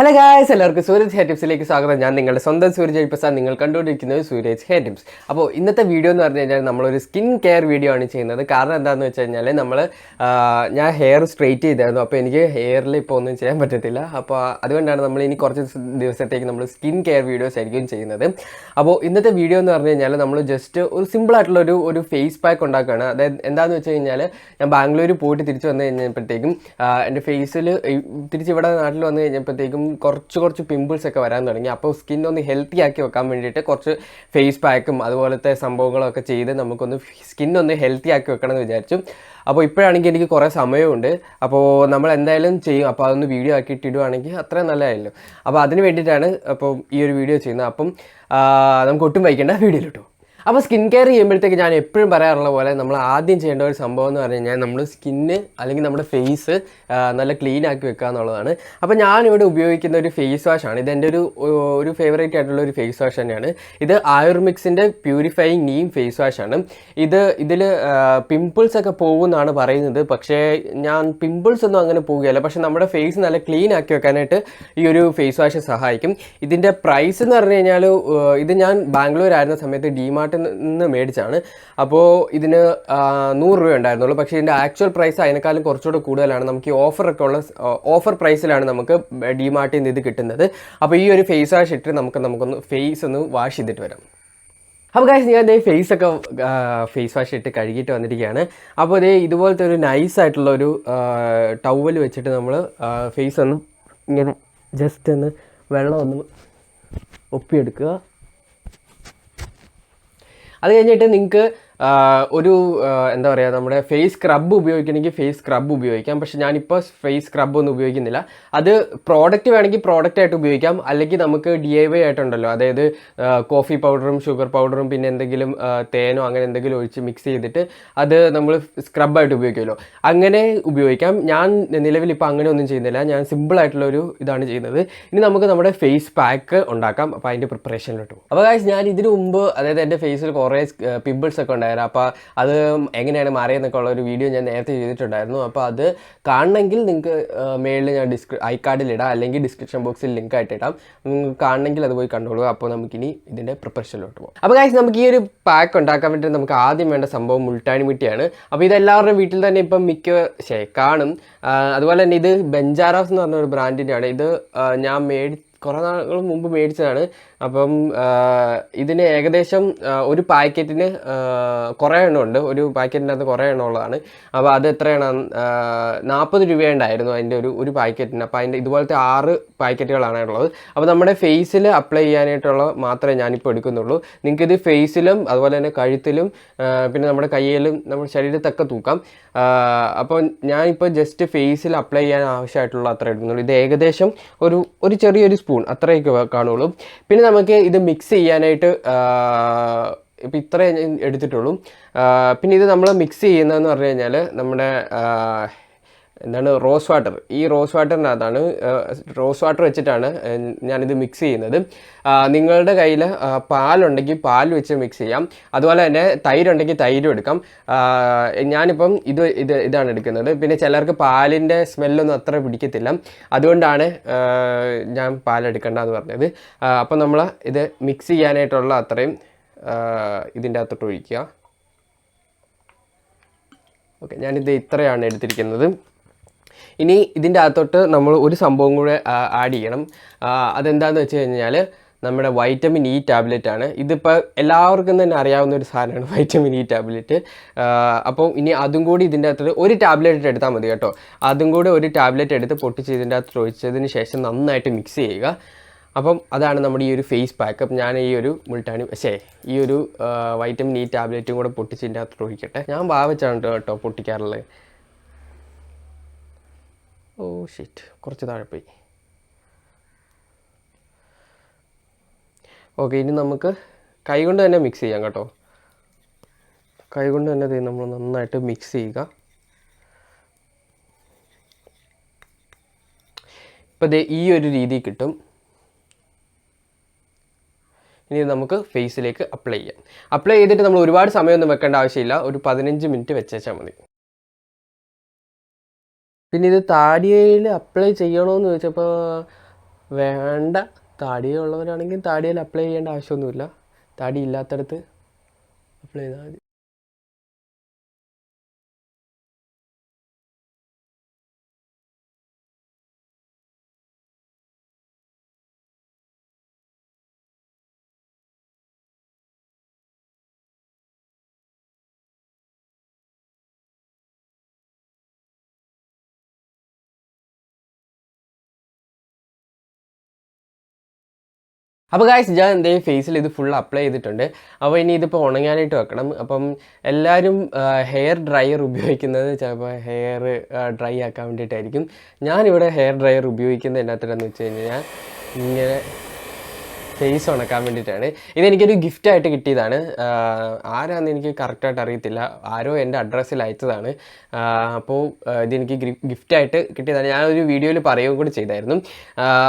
Hello guys, എല്ലാവർക്കും Sooraj hair ടിപ്സിലേക്ക് സ്വാഗതം. ഞാൻ നിങ്ങളുടെ സ്വന്തം സൂരജ് പ്രസാദ്. നിങ്ങൾ കണ്ടുകൊണ്ടിരിക്കുന്നത് സൂരജ് ഹെയർ ടിപ്സ്. അപ്പോൾ ഇന്നത്തെ വീഡിയോ എന്ന് പറഞ്ഞു കഴിഞ്ഞാൽ നമ്മളൊരു സ്കിൻ കെയർ വീഡിയോ ആണ് ചെയ്യുന്നത്. കാരണം എന്താണെന്ന് വെച്ച് കഴിഞ്ഞാൽ ഞാൻ ഹെയർ സ്ട്രെയിറ്റ് ചെയ്തായിരുന്നു. അപ്പോൾ എനിക്ക് ഹെയറിൽ ഇപ്പോൾ ഒന്നും ചെയ്യാൻ പറ്റത്തില്ല. അപ്പോൾ അതുകൊണ്ടാണ് നമ്മൾ ഇനി കുറച്ച് ദിവസത്തേക്ക് നമ്മൾ സ്കിൻ കെയർ വീഡിയോസ് ആയിരിക്കും ചെയ്യുന്നത്. അപ്പോൾ ഇന്നത്തെ വീഡിയോ എന്ന് പറഞ്ഞു കഴിഞ്ഞാൽ നമ്മൾ ജസ്റ്റ് ഒരു സിമ്പിളായിട്ടുള്ള ഒരു ഫേസ് പാക്ക് ഉണ്ടാക്കുകയാണ്. അതായത് എന്താണെന്ന് വെച്ച് കഴിഞ്ഞാൽ ഞാൻ ബാംഗ്ലൂർ പോയിട്ട് തിരിച്ച് വന്നു കഴിഞ്ഞപ്പോഴത്തേക്കും എൻ്റെ ഫേസിൽ തിരിച്ച് ഇവിടെ നാട്ടിൽ വന്നു കഴിഞ്ഞപ്പോഴത്തേക്കും കുറച്ച് പിമ്പിൾസ് ഒക്കെ വരാൻ തുടങ്ങി. അപ്പോൾ സ്കിൻ ഒന്ന് ഹെൽത്തി ആക്കി വെക്കാൻ വേണ്ടിയിട്ട് കുറച്ച് ഫേസ് പാക്കും അതുപോലത്തെ സംഭവങ്ങളൊക്കെ ചെയ്ത് നമുക്കൊന്ന് സ്കിൻ ഒന്ന് ഹെൽത്തി ആക്കി വെക്കണം എന്ന് വിചാരിച്ചു. അപ്പോൾ ഇപ്പോഴാണെങ്കിൽ എനിക്ക് കുറേ സമയമുണ്ട്. അപ്പോൾ നമ്മൾ എന്തായാലും ചെയ്യും. അപ്പോൾ അതൊന്ന് വീഡിയോ ആക്കി ഇട്ടിടുവാണെങ്കിൽ അത്രയും നല്ലതായല്ലോ. അപ്പോൾ അതിന് വേണ്ടിയിട്ടാണ് അപ്പോൾ ഈ ഒരു വീഡിയോ ചെയ്യുന്നത്. അപ്പം നമുക്ക് ഒട്ടും വൈകേണ്ട വീഡിയോയിലിട്ടു. അപ്പോൾ സ്കിൻ കെയർ ചെയ്യുമ്പോഴത്തേക്ക് ഞാൻ എപ്പോഴും പറയാറുള്ള പോലെ നമ്മൾ ആദ്യം ചെയ്യേണ്ട ഒരു സംഭവം എന്ന് പറഞ്ഞു കഴിഞ്ഞാൽ നമ്മൾ സ്കിന്ന് അല്ലെങ്കിൽ നമ്മുടെ ഫേസ് നല്ല ക്ലീൻ ആക്കി വെക്കുക എന്നുള്ളതാണ്. അപ്പോൾ ഞാനിവിടെ ഉപയോഗിക്കുന്ന ഒരു ഫേസ് വാഷാണ്. ഇതെൻ്റെ ഒരു ഫേവറേറ്റ് ആയിട്ടുള്ള ഒരു ഫേസ് വാഷ് തന്നെയാണ്. ഇത് ആയുർമിക്സിൻ്റെ പ്യൂരിഫൈയിങ് നീം ഫേസ് വാഷാണ്. ഇതിൽ പിമ്പിൾസ് ഒക്കെ പോകുമെന്നാണ് പറയുന്നത്. പക്ഷേ ഞാൻ പിമ്പിൾസ് ഒന്നും അങ്ങനെ പോവുകയല്ല. പക്ഷേ നമ്മുടെ ഫേസ് നല്ല ക്ലീൻ ആക്കി വെക്കാനായിട്ട് ഈ ഒരു ഫേസ് വാഷ് സഹായിക്കും. ഇതിൻ്റെ പ്രൈസ് എന്ന് പറഞ്ഞു കഴിഞ്ഞാൽ ഇത് ഞാൻ ബാംഗ്ലൂർ ആയിരുന്ന സമയത്ത് ഡിമാർട്ടിൽ നിന്ന് മേടിച്ചാണ്. അപ്പോൾ ഇതിന് 100 രൂപ ഉണ്ടായിരുന്നുള്ളൂ. പക്ഷേ ഇതിൻ്റെ ആക്ച്വൽ പ്രൈസ് അതിനേക്കാളും കുറച്ചുകൂടെ കൂടുതലാണ്. നമുക്ക് ഈ ഓഫർ പ്രൈസിലാണ് നമുക്ക് ഡിമാർട്ടിൽ നിന്ന് ഇത് കിട്ടുന്നത്. അപ്പോൾ ഈ ഒരു ഫേസ് വാഷ് ഇട്ട് നമുക്കൊന്ന് ഫേസ് ഒന്ന് വാഷ് ചെയ്തിട്ട് വരാം. അപ്പോൾ ഗൈസ്, ഞാൻ ഫേസ് വാഷ് ഇട്ട് കഴുകിയിട്ട് വന്നിരിക്കുകയാണ്. അപ്പോൾ ഇതുപോലത്തെ ഒരു നൈസായിട്ടുള്ള ഒരു ടവൽ വെച്ചിട്ട് നമ്മൾ ഫേസ് ഒന്ന് ഇങ്ങനെ ജസ്റ്റ് ഒന്ന് വെള്ളം ഒന്ന് ഒപ്പിയെടുക്കുക. അത് കഴിഞ്ഞിട്ട് നിങ്ങൾക്ക് എന്താ പറയുക, നമ്മുടെ ഫേസ് സ്ക്രബ് ഉപയോഗിക്കണമെങ്കിൽ ഫേസ് സ്ക്രബ് ഉപയോഗിക്കാം. പക്ഷെ ഞാനിപ്പോൾ ഫേസ് സ്ക്രബ് ഒന്നും ഉപയോഗിക്കുന്നില്ല. അത് പ്രോഡക്റ്റ് വേണമെങ്കിൽ പ്രോഡക്റ്റായിട്ട് ഉപയോഗിക്കാം. അല്ലെങ്കിൽ നമുക്ക് DIY ആയിട്ടുണ്ടല്ലോ, അതായത് കോഫി പൗഡറും ഷുഗർ പൗഡറും പിന്നെ എന്തെങ്കിലും തേനോ അങ്ങനെ എന്തെങ്കിലും ഒഴിച്ച് മിക്സ് ചെയ്തിട്ട് അത് നമ്മൾ സ്ക്രബായിട്ട് ഉപയോഗിക്കുമല്ലോ, അങ്ങനെ ഉപയോഗിക്കാം. ഞാൻ നിലവിൽ ഇപ്പോൾ അങ്ങനെ ഒന്നും ചെയ്യുന്നില്ല. ഞാൻ സിമ്പിളായിട്ടുള്ളൊരു ഇതാണ് ചെയ്യുന്നത്. ഇനി നമുക്ക് നമ്മുടെ ഫേസ് പാക്ക് ഉണ്ടാക്കാം. അപ്പോൾ അതിൻ്റെ പ്രിപ്പറേഷനിലോട്ട് പോകും. അപ്പോൾ ഗൈസ്, ഞാൻ ഇതിനു മുമ്പ് അതായത് എൻ്റെ ഫേസിൽ കുറേ പിമ്പിൾസ് ഒക്കെ ഉണ്ടായിരുന്നു. അപ്പോൾ അത് എങ്ങനെയാണ് മാറിയെന്നൊക്കെ ഉള്ള ഒരു വീഡിയോ ഞാൻ നേരത്തെ ചെയ്തിട്ടുണ്ടായിരുന്നു. അപ്പോൾ അത് കാണണമെങ്കിൽ നിങ്ങൾക്ക് മേളിൽ ഞാൻ ഐ കാർഡിൽ ഇടാം, അല്ലെങ്കിൽ ഡിസ്ക്രിപ്ഷൻ ബോക്സിൽ ലിങ്ക് ആയിട്ട് ഇടാം. കാണണമെങ്കിൽ അത് പോയി കണ്ടോളൂ. അപ്പോൾ നമുക്കിനി ഇതിൻ്റെ പ്രിപ്പറേഷനിലോട്ട് പോകും. അപ്പോൾ ഗൈസ്, നമുക്ക് ഈ ഒരു പാക്ക് ഉണ്ടാക്കാൻ വേണ്ടി നമുക്ക് ആദ്യം വേണ്ട സംഭവം മുൾട്ടാനി മിട്ടിയാണ്. അപ്പോൾ ഇതെല്ലാവരുടെയും വീട്ടിൽ തന്നെ ഇപ്പം കാണും. അതുപോലെ തന്നെ ഇത് ബെഞ്ചാറാസ് എന്ന് പറഞ്ഞ ഒരു ബ്രാൻഡിൻ്റെയാണ്. ഇത് ഞാൻ കുറേ നാളുകൾ മുമ്പ് മേടിച്ചതാണ്. അപ്പം ഇതിന് ഏകദേശം ഒരു പാക്കറ്റിന് കുറേ എണ്ണം ഉണ്ട്. ഒരു പാക്കറ്റിനകത്ത് കുറേ എണ്ണം ഉള്ളതാണ്. അപ്പോൾ അത് എത്രയാണ്, 40 രൂപയുണ്ടായിരുന്നു അതിൻ്റെ ഒരു പാക്കറ്റിന്. അപ്പോൾ അതിൻ്റെ ഇതുപോലത്തെ 6 പാക്കറ്റുകളാണ് ഉള്ളത്. അപ്പോൾ നമ്മുടെ ഫേസിൽ അപ്ലൈ ചെയ്യാനായിട്ടുള്ള മാത്രമേ ഞാനിപ്പോൾ എടുക്കുന്നുള്ളൂ. നിങ്ങൾക്കിത് ഫേസിലും അതുപോലെ തന്നെ കഴുത്തിലും പിന്നെ നമ്മുടെ കയ്യിലും നമ്മുടെ ശരീരത്തൊക്കെ തൂക്കാം. അപ്പോൾ ഞാനിപ്പോൾ ജസ്റ്റ് ഫേസിൽ അപ്ലൈ ചെയ്യാൻ ആവശ്യമായിട്ടുള്ള അത്ര എടുക്കുന്നുള്ളൂ. ഇത് ഏകദേശം ഒരു ചെറിയൊരു സ്പൂൺ അത്രയൊക്കെ കാണുള്ളൂ. പിന്നെ നമുക്ക് ഇത് മിക്സ് ചെയ്യാനായിട്ട് ഇപ്പോൾ ഇത്രേ എടുത്തിട്ടുള്ളൂ. പിന്നെ ഇത് നമ്മൾ മിക്സ് ചെയ്യുന്നതെന്ന് പറഞ്ഞു കഴിഞ്ഞാൽ നമ്മുടെ റോസ് വാട്ടർ. ഈ റോസ് വാട്ടറിനകത്താണ് റോസ് വാട്ടർ വെച്ചിട്ടാണ് ഞാനിത് മിക്സ് ചെയ്യുന്നത്. നിങ്ങളുടെ കയ്യിൽ പാലുണ്ടെങ്കിൽ പാൽ വെച്ച് മിക്സ് ചെയ്യാം. അതുപോലെ തന്നെ തൈരുണ്ടെങ്കിൽ തൈരും എടുക്കാം. ഞാനിപ്പം ഇതാണ് എടുക്കുന്നത്. പിന്നെ ചിലർക്ക് പാലിൻ്റെ സ്മെല്ലൊന്നും അത്ര പിടിക്കത്തില്ല. അതുകൊണ്ടാണ് ഞാൻ പാലെടുക്കേണ്ടതെന്ന് പറഞ്ഞത്. അപ്പം നമ്മൾ ഇത് മിക്സ് ചെയ്യാനായിട്ടുള്ള അത്രയും ഇതിൻ്റെ അകത്തോട്ട് ഒഴിക്കുക. ഓക്കെ, ഞാനിത് ഇത്രയാണ് എടുത്തിരിക്കുന്നത്. ഇനി ഇതിൻ്റെ അകത്തോട്ട് നമ്മൾ ഒരു സംഭവം കൂടെ ആഡ് ചെയ്യണം. അതെന്താണെന്ന് വെച്ച് കഴിഞ്ഞാൽ നമ്മുടെ വൈറ്റമിൻ ഇ ടാബ്ലറ്റാണ്. ഇതിപ്പോൾ എല്ലാവർക്കും തന്നെ അറിയാവുന്ന ഒരു സാധനമാണ് വൈറ്റമിൻ ഇ ടാബ്ലറ്റ്. അപ്പോൾ ഇനി അതും കൂടി ഇതിൻ്റെ അകത്ത് ഒരു ടാബ്ലറ്റ് എടുത്താൽ മതി കേട്ടോ. അതും കൂടി ഒരു ടാബ്ലറ്റ് എടുത്ത് പൊട്ടിച്ച് ഇതിൻ്റെ അകത്ത് ഒഴിച്ചതിന് ശേഷം നന്നായിട്ട് മിക്സ് ചെയ്യുക. അപ്പം അതാണ് നമ്മുടെ ഈ ഒരു ഫേസ് പാക്ക്. അപ്പം ഞാൻ ഈ ഒരു ഈ ഒരു വൈറ്റമിൻ ഇ ടാബ്ലറ്റും കൂടെ പൊട്ടിച്ച് ഇതിൻ്റെ അകത്ത് ഒഴിക്കട്ടെ. ഞാൻ ഭാവിച്ചാണ് കേട്ടോ പൊട്ടിക്കാറുള്ളത്. ഓ ഷിറ്റ്, കുറച്ച് താഴെ പോയി. ഓക്കെ, ഇനി നമുക്ക് കൈകൊണ്ട് തന്നെ മിക്സ് ചെയ്യാം കേട്ടോ. കൈകൊണ്ട് തന്നെ നമ്മൾ നന്നായിട്ട് മിക്സ് ചെയ്യുക. ഇപ്പോൾ ഈ ഒരു രീതി കിട്ടും. ഇനി നമുക്ക് ഫേസിലേക്ക് അപ്ലൈ ചെയ്യാം. അപ്ലൈ ചെയ്തിട്ട് നമ്മൾ ഒരുപാട് സമയമൊന്നും വെക്കേണ്ട ആവശ്യമില്ല. ഒരു 15 മിനിറ്റ് വെച്ചാൽ മതി. പിന്നെ ഇത് താടിയിൽ അപ്ലൈ ചെയ്യണമെന്ന് ചോദിച്ചപ്പോൾ വേണ്ട, താടിയുള്ളവരാണെങ്കിൽ താടിയിൽ അപ്ലൈ ചെയ്യേണ്ട ആവശ്യമൊന്നുമില്ല. താടി ഇല്ലാത്തടത്ത് അപ്ലൈ ചെയ്താൽ മതി. അപ്പോൾ ഗായ്സ്, ഞാൻ എൻ്റെ ഫേസിൽ ഇത് ഫുൾ അപ്ലൈ ചെയ്തിട്ടുണ്ട്. അപ്പോൾ ഇനി ഇതിപ്പോൾ ഉണങ്ങാനായിട്ട് വെക്കണം. അപ്പം എല്ലാവരും ഹെയർ ഡ്രയർ ഉപയോഗിക്കുന്നത് ചിലപ്പോൾ ഹെയർ ഡ്രൈ ആക്കാൻ വേണ്ടിയിട്ടായിരിക്കും. ഞാനിവിടെ ഹെയർ ഡ്രയർ ഉപയോഗിക്കുന്നത് എന്നാത്തിനാന്ന് വെച്ച് കഴിഞ്ഞാൽ ഇങ്ങനെ ഫേസ് ഉണക്കാൻ വേണ്ടിയിട്ടാണ്. ഇതെനിക്കൊരു ഗിഫ്റ്റായിട്ട് കിട്ടിയതാണ്. ആരാന്ന് എനിക്ക് കറക്റ്റായിട്ട് അറിയത്തില്ല, ആരോ എൻ്റെ അഡ്രസ്സിൽ അയച്ചതാണ്. അപ്പോൾ ഇതെനിക്ക് ഗിഫ്റ്റായിട്ട് കിട്ടിയതാണ്. ഞാനൊരു വീഡിയോയിൽ പറയുകയും കൂടി ചെയ്തായിരുന്നു.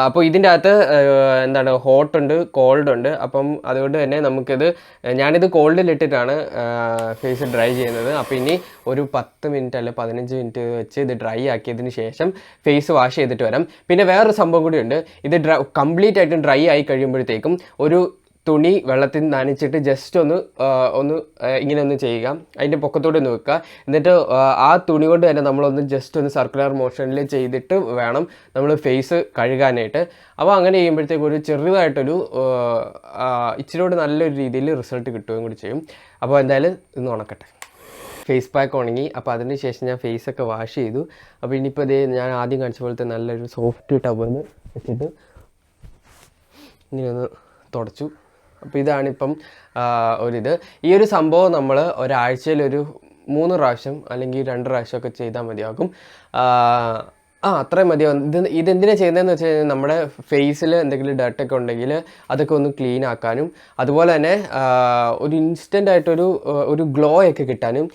അപ്പോൾ ഇതിൻ്റെ അകത്ത് എന്താണ്, ഹോട്ടുണ്ട്, കോൾഡ് ഉണ്ട്. അപ്പം അതുകൊണ്ട് തന്നെ ഞാനിത് കോൾഡിലിട്ടിട്ടാണ് ഫേസ് ഡ്രൈ ചെയ്യുന്നത്. അപ്പോൾ ഇനി ഒരു 10 മിനിറ്റ് അല്ല 15 മിനിറ്റ് വെച്ച് ഇത് ഡ്രൈ ആക്കിയതിന് ശേഷം ഫേസ് വാഷ് ചെയ്തിട്ട് വരാം. പിന്നെ വേറൊരു സംഭവം കൂടിയുണ്ട്. ഇത് കംപ്ലീറ്റ് ആയിട്ടും ഡ്രൈ ആയി കഴിയുമ്പോഴത്തേക്കും ഒരു തുണി വെള്ളത്തിൽ നനച്ചിട്ട് ജസ്റ്റ് ഒന്ന് ഇങ്ങനെ ഒന്ന് ചെയ്യുക, അതിൻ്റെ പൊക്കത്തോടെ ഒന്ന് വെക്കുക. എന്നിട്ട് ആ തുണി കൊണ്ട് തന്നെ നമ്മളൊന്ന് ജസ്റ്റ് ഒന്ന് സർക്കുലർ മോഷനിൽ ചെയ്തിട്ട് വേണം നമ്മൾ ഫേസ് കഴുകാനായിട്ട്. അപ്പോൾ അങ്ങനെ ചെയ്യുമ്പോഴത്തേക്കും ഒരു ചെറുതായിട്ടൊരു ഇച്ചിരിയോട് നല്ലൊരു രീതിയിൽ റിസൾട്ട് കിട്ടുകയും കൂടി ചെയ്യും. അപ്പോൾ എന്തായാലും ഇന്ന് ഉണക്കട്ടെ. ഫേസ് പാക്ക് ഉണങ്ങി. അപ്പോൾ അതിന് ശേഷം ഞാൻ ഫേസൊക്കെ വാഷ് ചെയ്തു. അപ്പോൾ ഇനിയിപ്പോൾ ഇതേ ഞാൻ ആദ്യം കാണിച്ച പോലത്തെ നല്ലൊരു സോഫ്റ്റ് ടവ്വെന്ന് വെച്ചിട്ട് ഇങ്ങനെ ഒന്ന് തുടച്ചു. അപ്പോൾ ഇതാണിപ്പം ഒരിത്. ഈ ഒരു സംഭവം നമ്മൾ ഒരാഴ്ചയിലൊരു 3 പ്രാവശ്യം അല്ലെങ്കിൽ 2 പ്രാവശ്യമൊക്കെ ചെയ്താൽ മതിയാകും. അത്രയും മതിയാവും. ഇതെന്തിനാണ് ചെയ്യുന്നതെന്ന് വെച്ച് കഴിഞ്ഞാൽ നമ്മുടെ ഫേസിൽ എന്തെങ്കിലും ഡർട്ടൊക്കെ ഉണ്ടെങ്കിൽ അതൊക്കെ ഒന്ന് ക്ലീൻ ആക്കാനും, അതുപോലെ തന്നെ ഒരു ഇൻസ്റ്റൻ്റ് ആയിട്ടൊരു ഗ്ലോ ഒക്കെ കിട്ടാനും,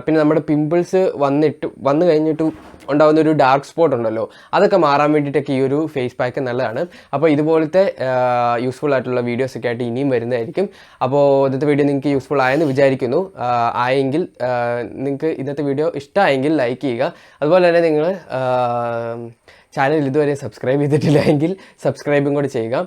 പിന്നെ നമ്മുടെ പിമ്പിൾസ് വന്നു കഴിഞ്ഞിട്ട് ഉണ്ടാകുന്ന ഒരു ഡാർക്ക് സ്പോട്ട് ഉണ്ടല്ലോ, അതൊക്കെ മാറാൻ വേണ്ടിയിട്ടൊക്കെ ഈ ഒരു ഫേസ് പാക്ക് നല്ലതാണ്. അപ്പോൾ ഇതുപോലത്തെ യൂസ്ഫുൾ ആയിട്ടുള്ള വീഡിയോസൊക്കെ ആയിട്ട് ഇനിയും വരുന്നതായിരിക്കും. അപ്പോൾ ഇന്നത്തെ വീഡിയോ നിങ്ങൾക്ക് യൂസ്ഫുൾ ആയെന്ന് വിചാരിക്കുന്നു. ആയെങ്കിൽ നിങ്ങൾക്ക് ഇന്നത്തെ വീഡിയോ ഇഷ്ടമായെങ്കിൽ ലൈക്ക് ചെയ്യുക. അതുപോലെ തന്നെ നിങ്ങൾ ചാനൽ ഇതുവരെ സബ്സ്ക്രൈബ് ചെയ്തിട്ടില്ല എങ്കിൽ സബ്സ്ക്രൈബും കൂടി ചെയ്യുക.